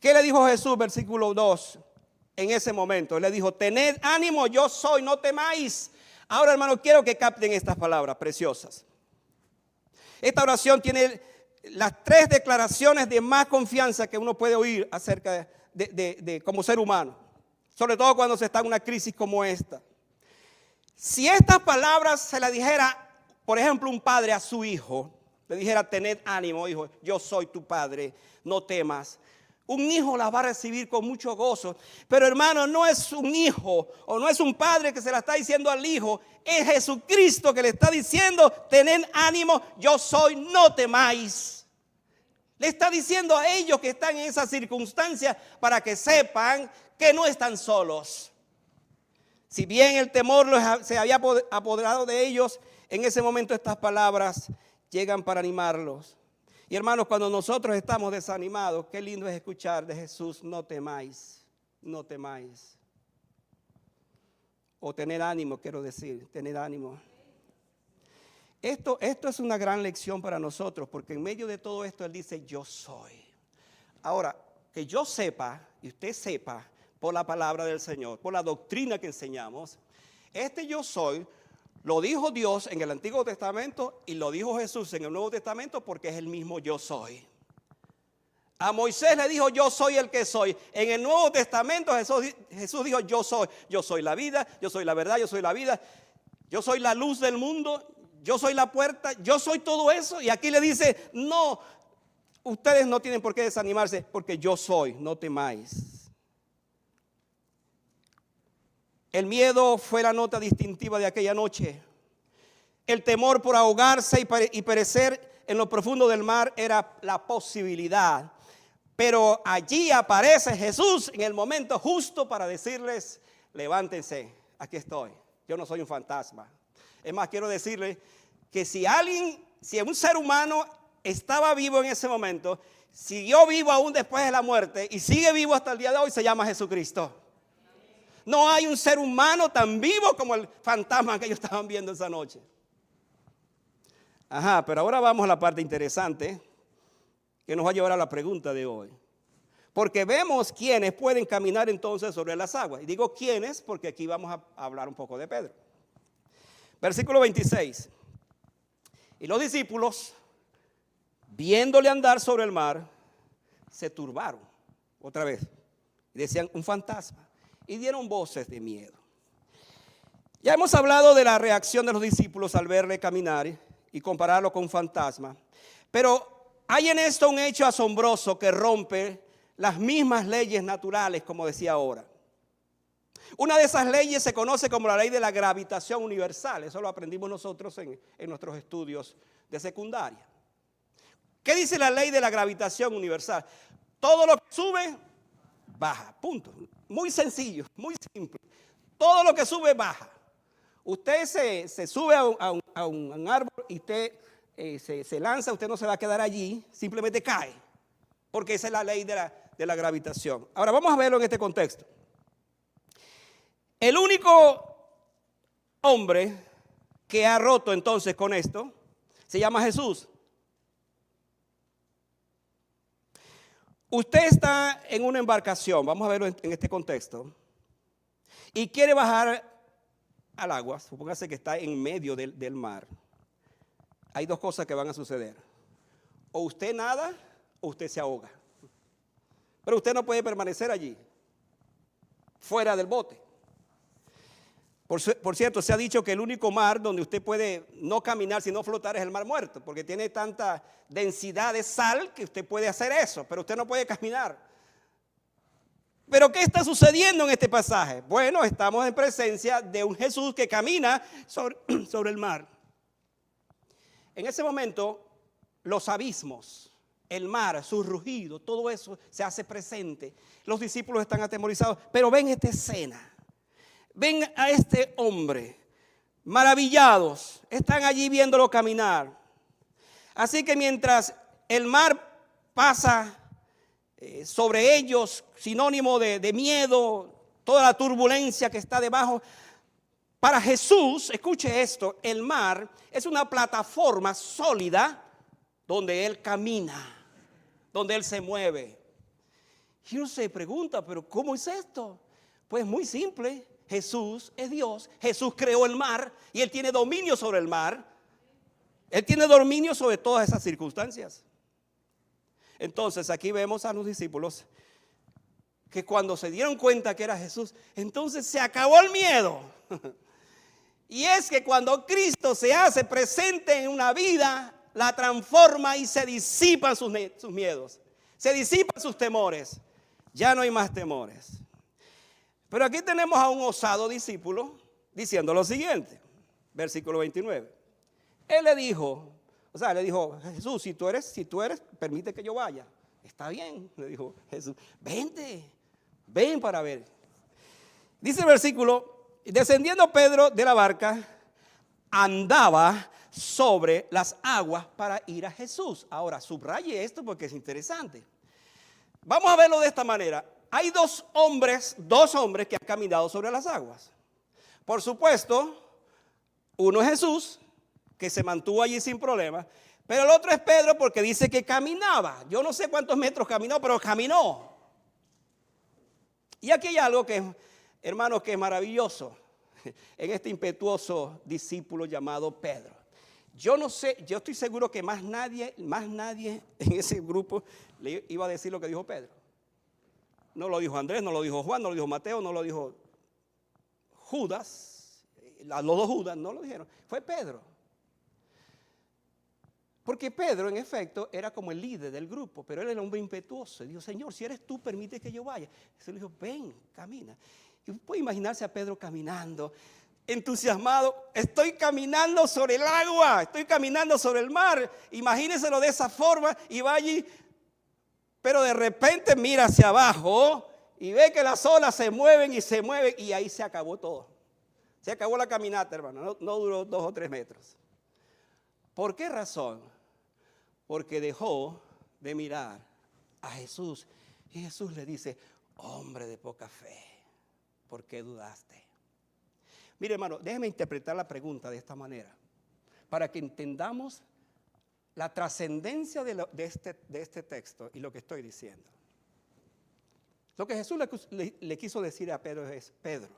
¿Qué le dijo Jesús, versículo 2? En ese momento, él le dijo: tened ánimo, yo soy, no temáis. Ahora, hermano, quiero que capten estas palabras preciosas. Esta oración tiene las 3 declaraciones de más confianza que uno puede oír acerca de como ser humano, sobre todo cuando se está en una crisis como esta. Si estas palabras se las dijera, por ejemplo, un padre a su hijo, le dijera: tened ánimo, hijo, yo soy tu padre, no temas. Un hijo las va a recibir con mucho gozo. Pero hermano, no es un hijo o no es un padre que se la está diciendo al hijo. Es Jesucristo que le está diciendo: tened ánimo, yo soy, no temáis. Le está diciendo a ellos que están en esa circunstancia para que sepan que no están solos. Si bien el temor se había apoderado de ellos, en ese momento estas palabras llegan para animarlos. Y hermanos, cuando nosotros estamos desanimados, qué lindo es escuchar de Jesús: no temáis, no temáis. O tener ánimo, quiero decir, tener ánimo. Esto es una gran lección para nosotros, porque en medio de todo esto Él dice: yo soy. Ahora, que yo sepa, y usted sepa, por la palabra del Señor, por la doctrina que enseñamos, este yo soy lo dijo Dios en el Antiguo Testamento y lo dijo Jesús en el Nuevo Testamento, porque es el mismo yo soy. A Moisés le dijo: yo soy el que soy. En el Nuevo Testamento Jesús dijo: yo soy la vida, yo soy la verdad, yo soy la vida, yo soy la luz del mundo, yo soy la puerta, yo soy todo eso. Y aquí le dice: no, ustedes no tienen por qué desanimarse, porque yo soy, no temáis. El miedo fue la nota distintiva de aquella noche. El temor por ahogarse y perecer en lo profundo del mar era la posibilidad. Pero allí aparece Jesús en el momento justo para decirles: levántense, aquí estoy, yo no soy un fantasma. Es más, quiero decirles que si un ser humano estaba vivo en ese momento, siguió vivo aún después de la muerte y sigue vivo hasta el día de hoy, se llama Jesucristo. No hay un ser humano tan vivo como el fantasma que ellos estaban viendo esa noche. Ajá, pero ahora vamos a la parte interesante que nos va a llevar a la pregunta de hoy. Porque vemos quiénes pueden caminar entonces sobre las aguas. Y digo quiénes porque aquí vamos a hablar un poco de Pedro. Versículo 26. Y los discípulos, viéndole andar sobre el mar, se turbaron otra vez. Y decían: un fantasma. Y dieron voces de miedo. Ya hemos hablado de la reacción de los discípulos al verle caminar y compararlo con un fantasma. Pero hay en esto un hecho asombroso que rompe las mismas leyes naturales, como decía ahora. Una de esas leyes se conoce como la ley de la gravitación universal. Eso lo aprendimos nosotros en nuestros estudios de secundaria. ¿Qué dice la ley de la gravitación universal? Todo lo que sube, baja, punto. Muy sencillo, muy simple. Todo lo que sube, baja. Usted se sube a un árbol y usted se lanza, usted no se va a quedar allí, simplemente cae. Porque esa es la ley de la gravitación. Ahora vamos a verlo en este contexto. El único hombre que ha roto entonces con esto se llama Jesús. Usted está en una embarcación, vamos a verlo en este contexto, y quiere bajar al agua. Supóngase que está en medio del mar. Hay dos cosas que van a suceder: o usted nada o usted se ahoga. Pero usted no puede permanecer allí, fuera del bote. Por cierto, se ha dicho que el único mar donde usted puede no caminar sino flotar es el mar Muerto, porque tiene tanta densidad de sal que usted puede hacer eso, pero usted no puede caminar. Pero ¿qué está sucediendo en este pasaje? Bueno, estamos en presencia de un Jesús que camina sobre el mar. En ese momento, los abismos el mar, su rugido, todo eso se hace presente. Los discípulos están atemorizados, pero ven esta escena. Ven a este hombre, maravillados, están allí viéndolo caminar. Así que mientras el mar pasa sobre ellos, sinónimo de miedo, toda la turbulencia que está debajo, para Jesús, escuche esto, el mar es una plataforma sólida donde Él camina, donde Él se mueve. Y uno se pregunta, ¿pero cómo es esto? Pues muy simple, Jesús es Dios, Jesús creó el mar y Él tiene dominio sobre el mar. Él tiene dominio sobre todas esas circunstancias. Entonces aquí vemos a los discípulos que cuando se dieron cuenta que era Jesús, entonces se acabó el miedo. Y es que cuando Cristo se hace presente en una vida, la transforma y se disipan sus miedos, se disipan sus temores. Ya no hay más temores. Pero aquí tenemos a un osado discípulo diciendo lo siguiente, versículo 29. Él le dijo, Jesús, si tú eres, permite que yo vaya. Está bien, le dijo Jesús, ven para ver. Dice el versículo, descendiendo Pedro de la barca, andaba sobre las aguas para ir a Jesús. Ahora, subraye esto porque es interesante. Vamos a verlo de esta manera. Hay dos hombres que han caminado sobre las aguas. Por supuesto, uno es Jesús, que se mantuvo allí sin problema, pero el otro es Pedro porque dice que caminaba. Yo no sé cuántos metros caminó, pero caminó. Y aquí hay algo que, hermanos, que es maravilloso en este impetuoso discípulo llamado Pedro. Yo no sé, yo estoy seguro que más nadie en ese grupo le iba a decir lo que dijo Pedro. No lo dijo Andrés, no lo dijo Juan, no lo dijo Mateo, no lo dijo Judas. Los dos Judas no lo dijeron, fue Pedro. Porque Pedro, en efecto, era como el líder del grupo, pero él era un hombre impetuoso. Y dijo, Señor, si eres tú, permite que yo vaya. Jesús le dijo, ven, camina. Y puede imaginarse a Pedro caminando, entusiasmado. Estoy caminando sobre el agua, estoy caminando sobre el mar. Imagínenselo de esa forma y va allí. Pero de repente mira hacia abajo y ve que las olas se mueven y ahí se acabó todo. Se acabó la caminata, hermano. No duró 2 o 3 metros. ¿Por qué razón? Porque dejó de mirar a Jesús. Y Jesús le dice, hombre de poca fe, ¿por qué dudaste? Mire, hermano, déjeme interpretar la pregunta de esta manera, para que entendamos la trascendencia de este texto y lo que estoy diciendo. Lo que Jesús le quiso decir a Pedro es, Pedro,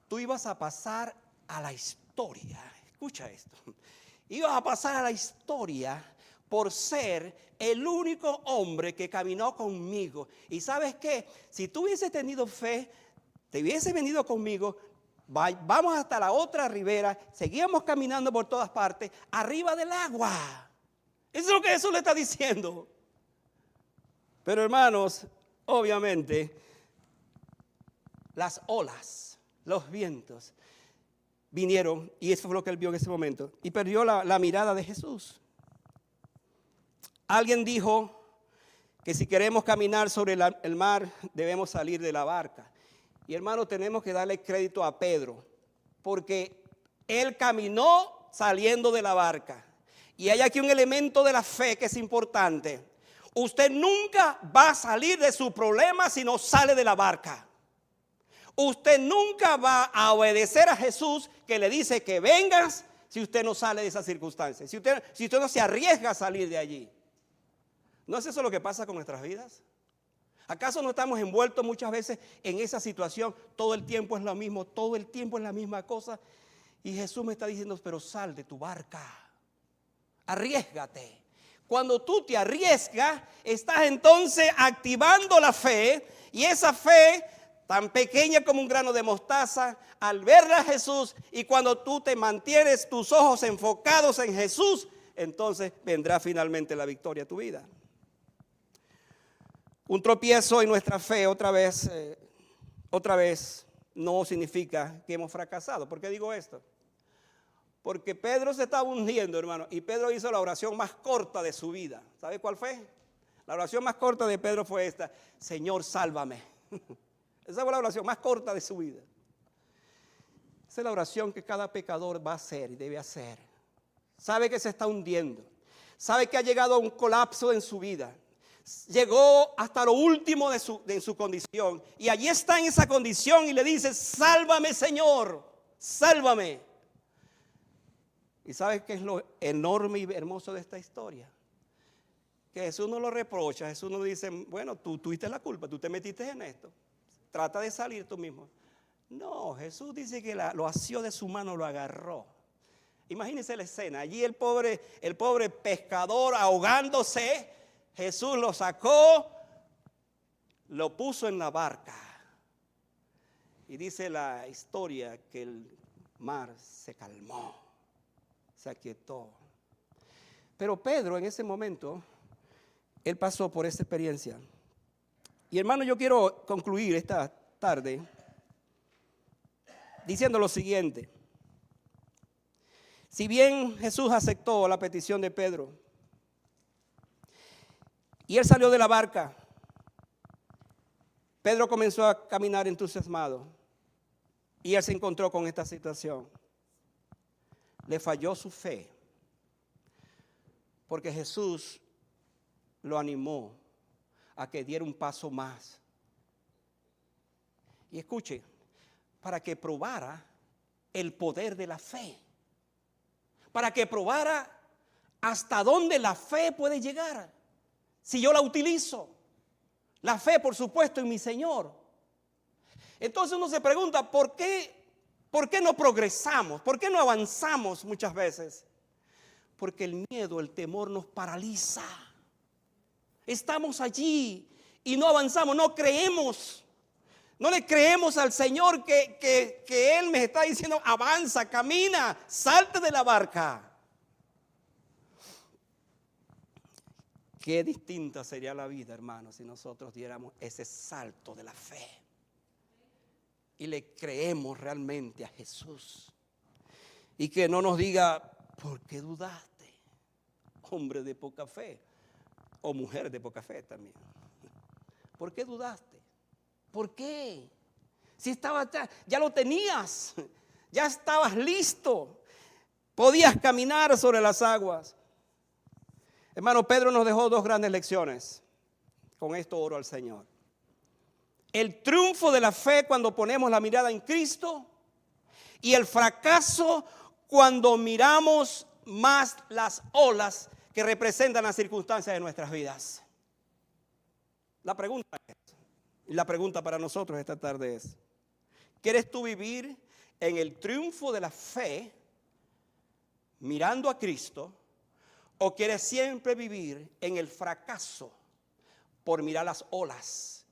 tú ibas a pasar a la historia. Escucha esto. Ibas a pasar a la historia por ser el único hombre que caminó conmigo. Y ¿sabes qué? Si tú hubieses tenido fe, te hubieses venido conmigo, vamos hasta la otra ribera, seguíamos caminando por todas partes, arriba del agua. Eso es lo que Jesús le está diciendo. Pero hermanos, obviamente, las olas, los vientos, vinieron, y eso fue lo que él vio en ese momento, y perdió la mirada de Jesús. Alguien dijo que si queremos caminar sobre el mar, debemos salir de la barca. Y hermano, tenemos que darle crédito a Pedro, porque él caminó saliendo de la barca. Y hay aquí un elemento de la fe que es importante. Usted nunca va a salir de su problema si no sale de la barca. Usted nunca va a obedecer a Jesús que le dice que vengas si usted no sale de esa circunstancia. Si usted no se arriesga a salir de allí. ¿No es eso lo que pasa con nuestras vidas? ¿Acaso no estamos envueltos muchas veces en esa situación? Todo el tiempo es lo mismo, todo el tiempo es la misma cosa. Y Jesús me está diciendo, pero sal de tu barca. Arriésgate. Cuando tú te arriesgas, estás entonces activando la fe. Y esa fe, tan pequeña como un grano de mostaza, al verla a Jesús, y cuando tú te mantienes tus ojos enfocados en Jesús, entonces vendrá finalmente la victoria a tu vida. Un tropiezo en nuestra fe otra vez no significa que hemos fracasado. ¿Por qué digo esto? Porque Pedro se estaba hundiendo, hermano, y Pedro hizo la oración más corta de su vida. ¿Sabe cuál fue? La oración más corta de Pedro fue esta: Señor, sálvame. Esa fue la oración más corta de su vida. Esa es la oración que cada pecador va a hacer y debe hacer. Sabe que se está hundiendo. Sabe que ha llegado a un colapso en su vida. Llegó hasta lo último de su condición. Y allí está en esa condición y le dice: sálvame, Señor, sálvame. ¿Y sabes qué es lo enorme y hermoso de esta historia? Que Jesús no lo reprocha. Jesús no dice: bueno, tú tuviste la culpa, tú te metiste en esto, trata de salir tú mismo. No, Jesús dice que lo asió de su mano, lo agarró. Imagínense la escena, allí el pobre pescador ahogándose. Jesús lo sacó, lo puso en la barca. Y dice la historia que el mar se calmó, se aquietó. Pero Pedro en ese momento, él pasó por esa experiencia. Y hermano, yo quiero concluir esta tarde diciendo lo siguiente. Si bien Jesús aceptó la petición de Pedro y él salió de la barca, Pedro comenzó a caminar entusiasmado y él se encontró con esta situación. Le falló su fe porque Jesús lo animó a que diera un paso más. Y escuche, para que probara el poder de la fe, para que probara hasta dónde la fe puede llegar si yo la utilizo. La fe, por supuesto, en mi Señor. Entonces uno se pregunta, ¿por qué no progresamos? ¿Por qué no avanzamos muchas veces? Porque el miedo, el temor nos paraliza. Estamos allí y no avanzamos, no creemos. No le creemos al Señor que Él me está diciendo: avanza, camina, salte de la barca. Qué distinta sería la vida, hermanos, si nosotros diéramos ese salto de la fe y le creemos realmente a Jesús. Y que no nos diga: ¿por qué dudaste? Hombre de poca fe, o mujer de poca fe también. ¿Por qué dudaste? ¿Por qué? Si ya lo tenías, ya estabas listo, podías caminar sobre las aguas. Hermano, Pedro nos dejó dos grandes lecciones. Con esto oro al Señor. El triunfo de la fe cuando ponemos la mirada en Cristo, y el fracaso cuando miramos más las olas que representan las circunstancias de nuestras vidas. La pregunta para nosotros esta tarde es: ¿quieres tú vivir en el triunfo de la fe mirando a Cristo, o quieres siempre vivir en el fracaso por mirar las olas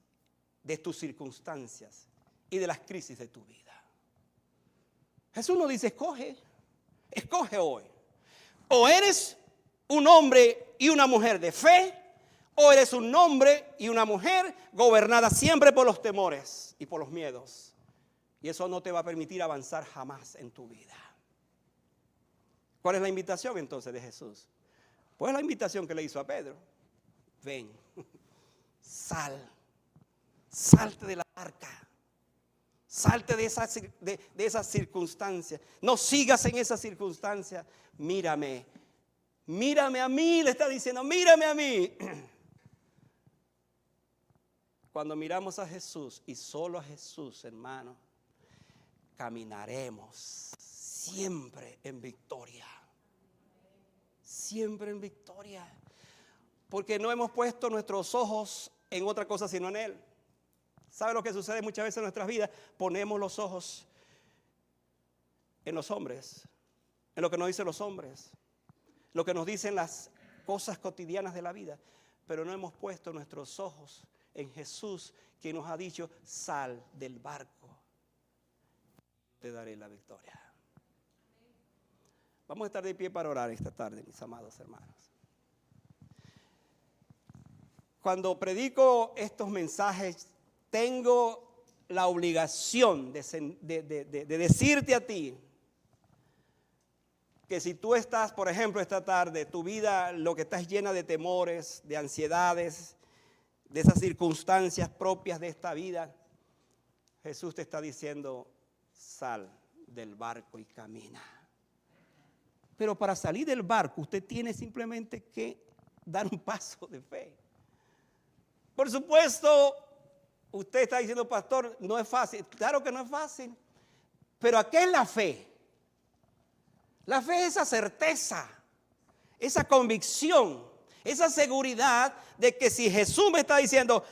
de tus circunstancias y de las crisis de tu vida? Jesús nos dice: escoge hoy. O eres un hombre y una mujer de fe, o eres un hombre y una mujer gobernada siempre por los temores y por los miedos. Y eso no te va a permitir avanzar jamás en tu vida. ¿Cuál es la invitación entonces de Jesús? Pues la invitación que le hizo a Pedro: ven, salte de la barca, salte de esa circunstancia, no sigas en esa circunstancia, mírame a mí, le está diciendo: mírame a mí. Cuando miramos a Jesús y solo a Jesús, hermano, caminaremos siempre en victoria. Siempre en victoria. Porque no hemos puesto nuestros ojos en otra cosa sino en Él. ¿Sabe lo que sucede muchas veces en nuestras vidas? Ponemos los ojos en los hombres, en lo que nos dicen los hombres, lo que nos dicen las cosas cotidianas de la vida, pero no hemos puesto nuestros ojos en Jesús, quien nos ha dicho: sal del barco, te daré la victoria. Vamos a estar de pie para orar esta tarde, mis amados hermanos. Cuando predico estos mensajes, tengo la obligación de decirte a ti: que si tú estás, por ejemplo, esta tarde, tu vida lo que estás llena de temores, de ansiedades, de esas circunstancias propias de esta vida, Jesús te está diciendo, sal del barco y camina. Pero para salir del barco usted tiene simplemente que dar un paso de fe. Por supuesto, usted está diciendo, pastor, no es fácil. Claro que no es fácil. Pero ¿a qué es la fe? La fe es esa certeza, esa convicción, esa seguridad de que si Jesús me está diciendo,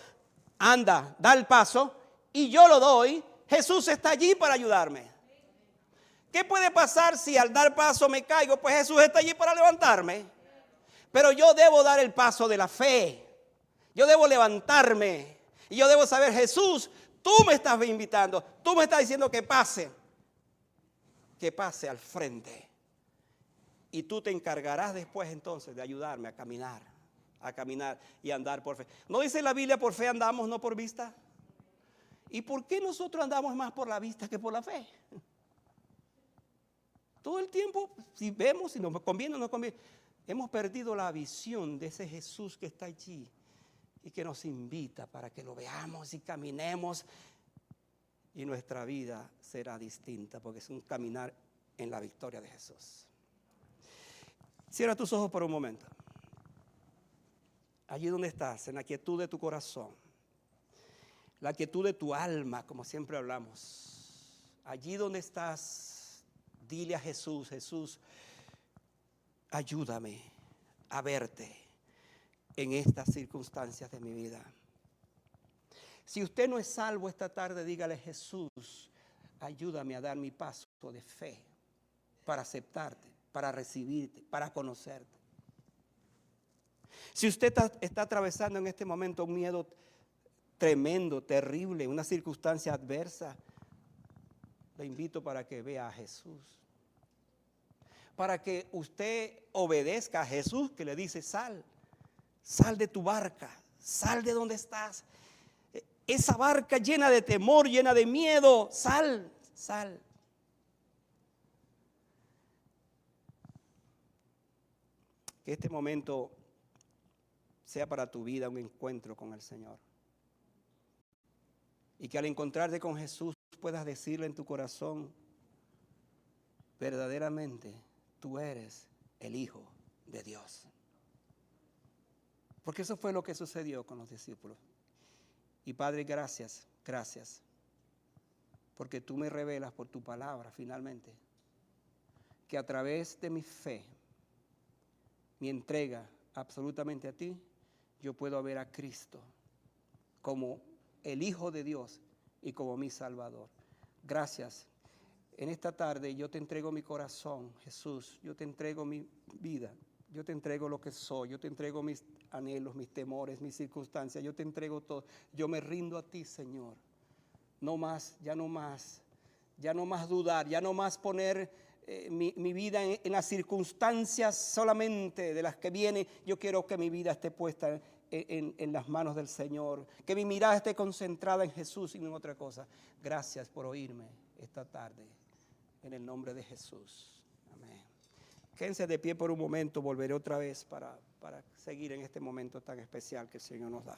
anda, da el paso, y yo lo doy, Jesús está allí para ayudarme. ¿Qué puede pasar si al dar paso me caigo? Pues Jesús está allí para levantarme. Pero yo debo dar el paso de la fe. Yo debo levantarme. Y yo debo saber, Jesús, tú me estás invitando. Tú me estás diciendo que pase. Que pase al frente. Y tú te encargarás después entonces de ayudarme a caminar y andar por fe. ¿No dice la Biblia, por fe andamos, no por vista? ¿Y por qué nosotros andamos más por la vista que por la fe? Todo el tiempo, si vemos, si nos conviene o no conviene, hemos perdido la visión de ese Jesús que está allí y que nos invita para que lo veamos y caminemos. Y nuestra vida será distinta porque es un caminar en la victoria de Jesús. Cierra tus ojos por un momento. Allí donde estás, en la quietud de tu corazón, la quietud de tu alma, como siempre hablamos. Allí donde estás, dile a Jesús, Jesús, ayúdame a verte en estas circunstancias de mi vida. Si usted no es salvo esta tarde, dígale, Jesús, ayúdame a dar mi paso de fe para aceptarte, para recibirte, para conocerte. Si usted está atravesando en este momento un miedo tremendo, terrible, una circunstancia adversa, le invito para que vea a Jesús. Para que usted obedezca a Jesús que le dice, sal de tu barca, sal de donde estás. Esa barca llena de temor, llena de miedo, sal. Que este momento sea para tu vida un encuentro con el Señor. Y que al encontrarte con Jesús puedas decirle en tu corazón, verdaderamente tú eres el Hijo de Dios. Porque eso fue lo que sucedió con los discípulos. Y Padre, gracias, porque tú me revelas por tu palabra finalmente, que a través de mi fe, mi entrega absolutamente a ti, yo puedo ver a Cristo como el Hijo de Dios y como mi Salvador. Gracias. En esta tarde yo te entrego mi corazón, Jesús. Yo te entrego mi vida. Yo te entrego lo que soy. Yo te entrego mis anhelos, mis temores, mis circunstancias. Yo te entrego todo. Yo me rindo a ti, Señor. No más, ya no más. Ya no más dudar, ya no más poner mi vida en las circunstancias solamente de las que viene. Yo quiero que mi vida esté puesta en las manos del Señor, que mi mirada esté concentrada en Jesús y no en otra cosa. Gracias por oírme esta tarde, en el nombre de Jesús. Amén. Quédense de pie por un momento, volveré otra vez para seguir en este momento tan especial que el Señor nos da.